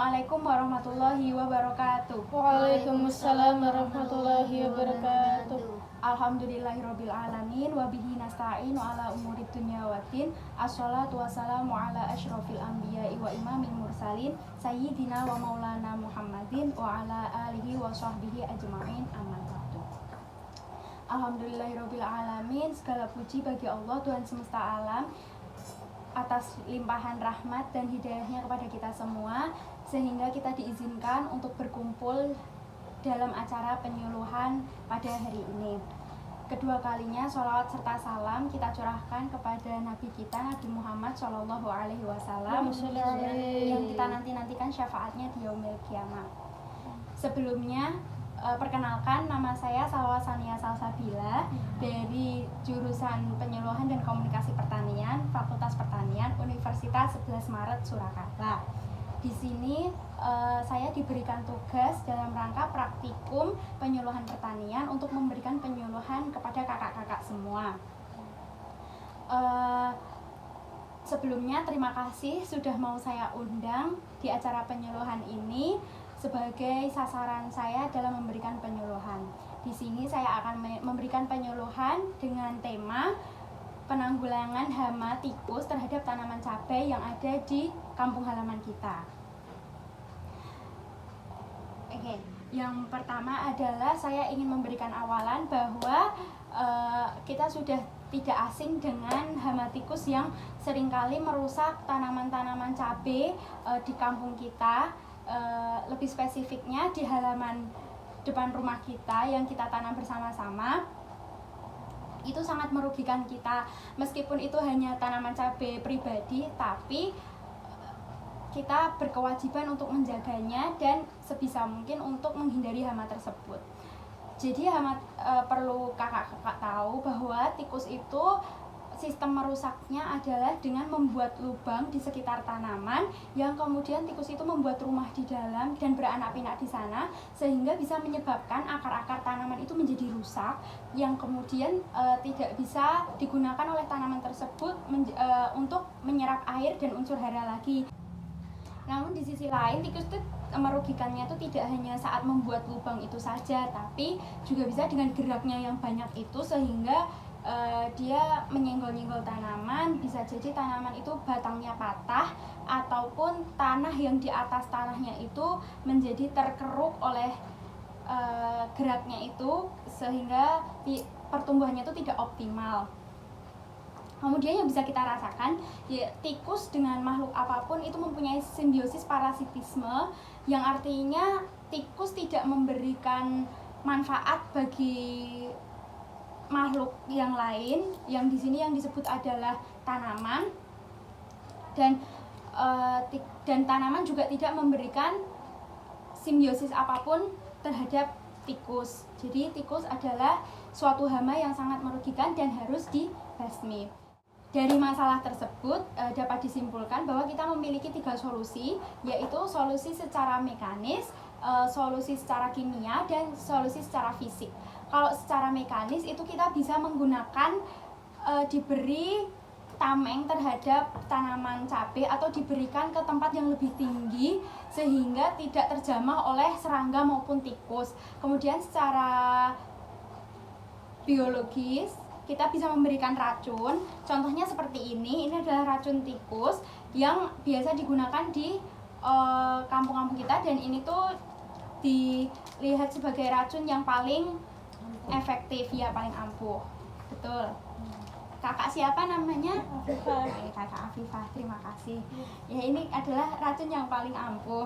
Assalamualaikum warahmatullahi wabarakatuh. Waalaikumsalam warahmatullahi wabarakatuh. Alhamdulillahirabbil alamin wa bihi nasta'inu ala umurid dunya waddin. Assalatu wassalamu ala asyrofil anbiya'i wa imamil mursalin sayyidina wa maulana Muhammadin wa ala alihi wa sahbihi ajma'in, amma ba'du. Alhamdulillahirabbil alamin, segala puji bagi Allah Tuhan semesta alam atas limpahan rahmat dan hidayahnya kepada kita semua, sehingga kita diizinkan untuk berkumpul dalam acara penyuluhan pada hari ini. Kedua kalinya sholawat serta salam kita curahkan kepada Nabi kita, Nabi Muhammad SAW, yang kita nanti-nantikan syafaatnya di yaumil kiamah. Sebelumnya perkenalkan, nama saya Salwa Sania Salsabila dari jurusan Penyuluhan dan Komunikasi Pertanian, Fakultas Pertanian, Universitas 11 Maret Surakarta. Di sini saya diberikan tugas dalam rangka praktikum penyuluhan pertanian untuk memberikan penyuluhan kepada kakak-kakak semua. Sebelumnya terima kasih sudah mau saya undang di acara penyuluhan ini. Sebagai sasaran saya dalam memberikan penyuluhan. Di sini saya akan memberikan penyuluhan dengan tema penanggulangan hama tikus terhadap tanaman cabai yang ada di kampung halaman kita. Oke, yang pertama adalah saya ingin memberikan awalan bahwa kita sudah tidak asing dengan hama tikus yang seringkali merusak tanaman-tanaman cabai di kampung kita. Lebih spesifiknya di halaman depan rumah kita yang kita tanam bersama-sama, itu sangat merugikan kita. Meskipun itu hanya tanaman cabai pribadi, tapi kita berkewajiban untuk menjaganya dan sebisa mungkin untuk menghindari hama tersebut. Jadi perlu kakak-kakak tahu bahwa tikus itu sistem merusaknya adalah dengan membuat lubang di sekitar tanaman, yang kemudian tikus itu membuat rumah di dalam dan beranak pinak di sana, sehingga bisa menyebabkan akar-akar tanaman itu menjadi rusak, yang kemudian tidak bisa digunakan oleh tanaman tersebut untuk menyerap air dan unsur hara lagi. Namun di sisi lain, tikus itu merugikannya itu tidak hanya saat membuat lubang itu saja, tapi juga bisa dengan geraknya yang banyak itu, sehingga dia menyenggol-nyenggol tanaman. Bisa jadi tanaman itu batangnya patah, ataupun tanah yang di atas tanahnya itu menjadi terkeruk oleh geraknya itu, sehingga pertumbuhannya itu tidak optimal. Kemudian yang bisa kita rasakan, ya, tikus dengan makhluk apapun itu mempunyai simbiosis parasitisme, yang artinya tikus tidak memberikan manfaat bagi makhluk yang lain, yang di sini yang disebut adalah tanaman, dan tanaman juga tidak memberikan simbiosis apapun terhadap tikus. Jadi tikus adalah suatu hama yang sangat merugikan dan harus dibasmi. Dari masalah tersebut dapat disimpulkan bahwa kita memiliki 3 solusi, yaitu solusi secara mekanis, solusi secara kimia, dan solusi secara fisik. Kalau secara mekanis itu kita bisa menggunakan diberi tameng terhadap tanaman cabai atau diberikan ke tempat yang lebih tinggi sehingga tidak terjamah oleh serangga maupun tikus. Kemudian secara biologis kita bisa memberikan racun. Contohnya seperti ini adalah racun tikus yang biasa digunakan di kampung-kampung kita, dan ini tuh dilihat sebagai racun yang paling efektif, ya, paling ampuh. Betul. Kakak siapa namanya? Afifah. Kakak Afifah, terima kasih. Ya, ini adalah racun yang paling ampuh.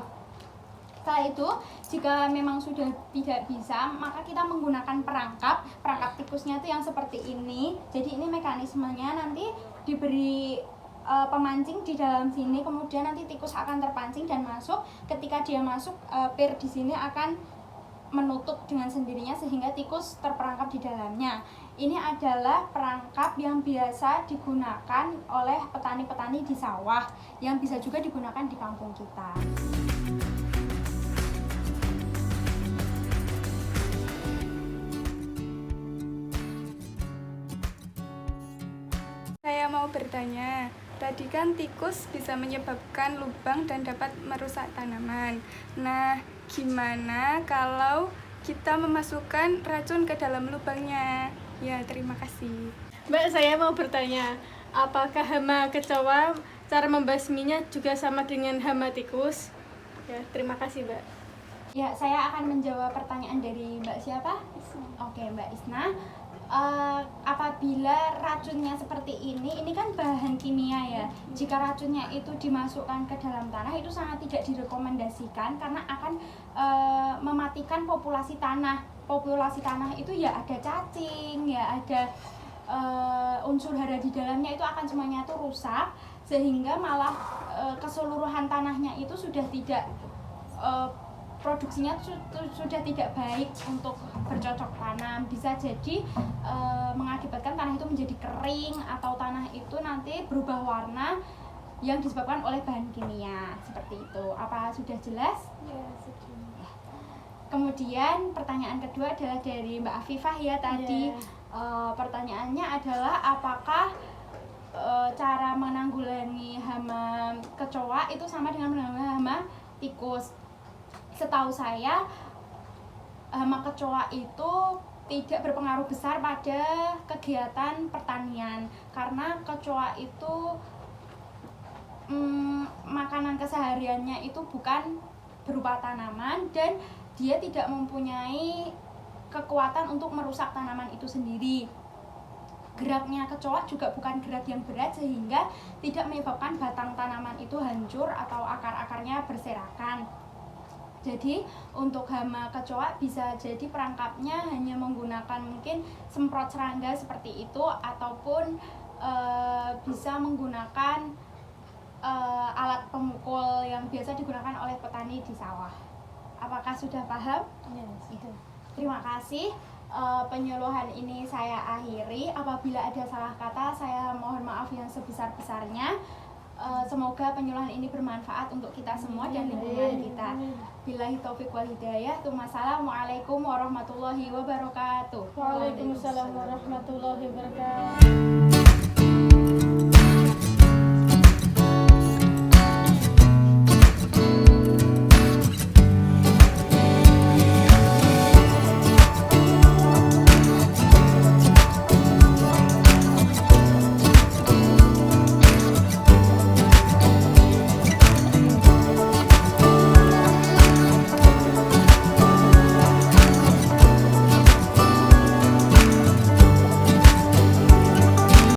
Setelah itu, jika memang sudah tidak bisa, maka kita menggunakan perangkap tikusnya itu yang seperti ini. Jadi ini mekanismenya, nanti diberi pemancing di dalam sini, kemudian nanti tikus akan terpancing dan masuk. Ketika dia masuk, pir di sini akan menutup dengan sendirinya sehingga tikus terperangkap di dalamnya. Ini adalah perangkap yang biasa digunakan oleh petani-petani di sawah, yang bisa juga digunakan di kampung kita. Saya mau bertanya, tadi kan tikus bisa menyebabkan lubang dan dapat merusak tanaman. Nah, gimana kalau kita memasukkan racun ke dalam lubangnya? Ya, terima kasih. Mbak, saya mau bertanya, apakah hama kecoa cara membasminya juga sama dengan hama tikus? Ya, terima kasih, Mbak. Ya, saya akan menjawab pertanyaan dari Mbak siapa? Oke, Mbak Isna. Apabila racunnya seperti ini kan bahan kimia ya. Jika racunnya itu dimasukkan ke dalam tanah itu sangat tidak direkomendasikan karena akan mematikan populasi tanah. Populasi tanah itu ya ada cacing, ya ada unsur hara di dalamnya, itu akan semuanya itu rusak sehingga malah keseluruhan tanahnya itu sudah tidak produksinya sudah tidak baik untuk bercocok tanam. Bisa jadi mengakibatkan tanah itu menjadi kering atau tanah itu nanti berubah warna yang disebabkan oleh bahan kimia seperti itu. Apa sudah jelas? Ya, sudah. Kemudian pertanyaan kedua adalah dari Mbak Afifah ya tadi. Pertanyaannya adalah apakah cara menanggulangi hama kecoa itu sama dengan menanggulangi hama tikus? Setahu saya hama kecoa itu tidak berpengaruh besar pada kegiatan pertanian karena kecoa itu makanan kesehariannya itu bukan berupa tanaman dan dia tidak mempunyai kekuatan untuk merusak tanaman itu sendiri. Geraknya kecoa juga bukan gerak yang berat sehingga tidak menyebabkan batang tanaman itu hancur atau akar-akarnya berserakan. Jadi untuk hama kecoa bisa jadi perangkapnya hanya menggunakan mungkin semprot serangga seperti itu ataupun bisa menggunakan alat pemukul yang biasa digunakan oleh petani di sawah. Apakah sudah paham? Ya, sudah. Terima kasih. Penyuluhan ini saya akhiri. Apabila ada salah kata, saya mohon maaf yang sebesar-besarnya. Semoga penyuluhan ini bermanfaat untuk kita semua dan lingkungan kita. Billahi taufiq wal hidayah. Wassalamualaikum warahmatullahi wabarakatuh. Waalaikumsalam warahmatullahi wabarakatuh.